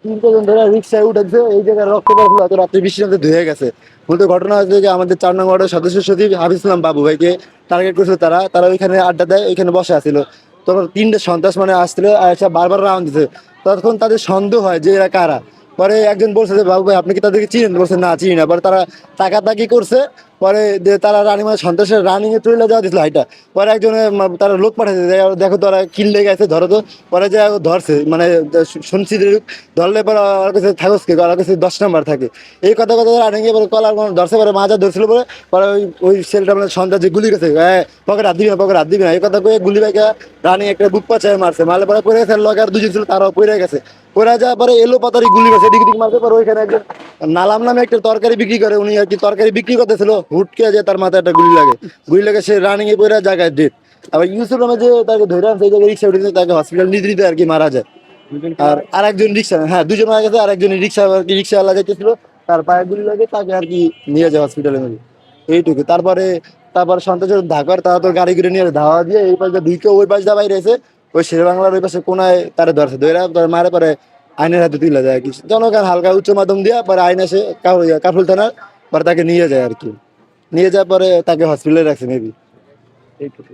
3জন ধরে রিক্সায় উঠেছে, এই জায়গায় রক্ত পড়ছিল, হয়তো রাত্রি বৃষ্টির মধ্যে ধুয়ে গেছে। মূলত ঘটনা হচ্ছে যে আমাদের 4 নং ওয়ার্ডের সদস্য সচিব হাফিজ ইসলাম বাবু ভাইকে টার্গেট করছিল তারা। তারা ওইখানে আড্ডা দেয়, ওইখানে বসে আছিল। তখন 3টে সন্ত্রাস মানে আসছিল, এসে বারবার রাউন্ড দিছে। তখন তাদের সন্দেহ হয় যে এরা কারা। পরে একজন বলছে যে বাবু ভাই আপনি কি তাদেরকে চিনেন? বলছে না চিনি না। পরে তারা তাকাতাকি করছে। পরে তারা রানিং মানে সন্ত্রাসের রানিং এ চলে যাওয়া দিছিল হাইটা। পরে একজনে তারা লোক পাঠাইছে যে, দেখো তোরা কিল্লে গেছে ধরো তো। পরে যে ধরছে মানে শুনছি যে ধরলে পরে ওর কাছে থাকস কি, ওর কাছে 10 নাম্বার থাকে। এই কথা কথা রানিং এ পরে কলার ধরছে, পরে মাজা ধরছিল। পরে পরে ওই সেলটা মানে সন্ত্রাস যে গুলি গেছে, পকেট হাত দিবি না, পকেট হাত দিবি না, এই কথা কয়ে গুলি বাইকা রানিং একটা বুক পাচায় মারছে। মারলে পরে পড়ে গেছে, লগার 2জন ছিল তারাও পড়ে গেছে। পড়ে যাওয়ার পরে এলো পাতারি গুলি মারছে, এদিক দিক মারতে পারে। ওইখানে একজন নালাম নামে একটা তরকারি বিক্রি করে, উনি আর কি তরকারি বিক্রি করতেছিল, হুটকে যে তার মাথায় একটা গুলি লাগে। গুলি লাগে, সে রানিং এ পড়ে জায়গায় ডেট। আবার ইউসুফ নামে যে তাকে ধরে আনছে, এই জায়গায় রিক্সা উঠেছে, তাকে হসপিটাল নিতে নিতে আর কি মারা যায়। আর আরেকজন রিক্সা, হ্যাঁ 2জন মারা গেছে। আর একজন রিক্সা আর কি রিক্সাওয়ালা যাইতেছিল, তার পায়ে গুলি লাগে, তাকে আর কি নিয়ে যায় হসপিটালে নিয়ে। এইটুকু। তারপরে সন্ত্রাস ঢাকার, তারা তো গাড়ি করে নিয়ে ধাওয়া দিয়ে এই পাশে দুইকে ওই পাশ দিয়ে বাইরে এসে ওই শের বাংলার ওই পাশে কোনায় তারা ধরছে, ধরে মারে। পরে আইনের হাতে তুলে যায় আর কি। জনগণ হালকা উচ্চ মাধ্যম দিয়া পরে আইন এসে কাফরুল থানার, পরে তাকে নিয়ে যায় আর কি। নিয়ে যাওয়ার পরে তাকে হসপিটালে রাখছে মেবি। এইটুকু।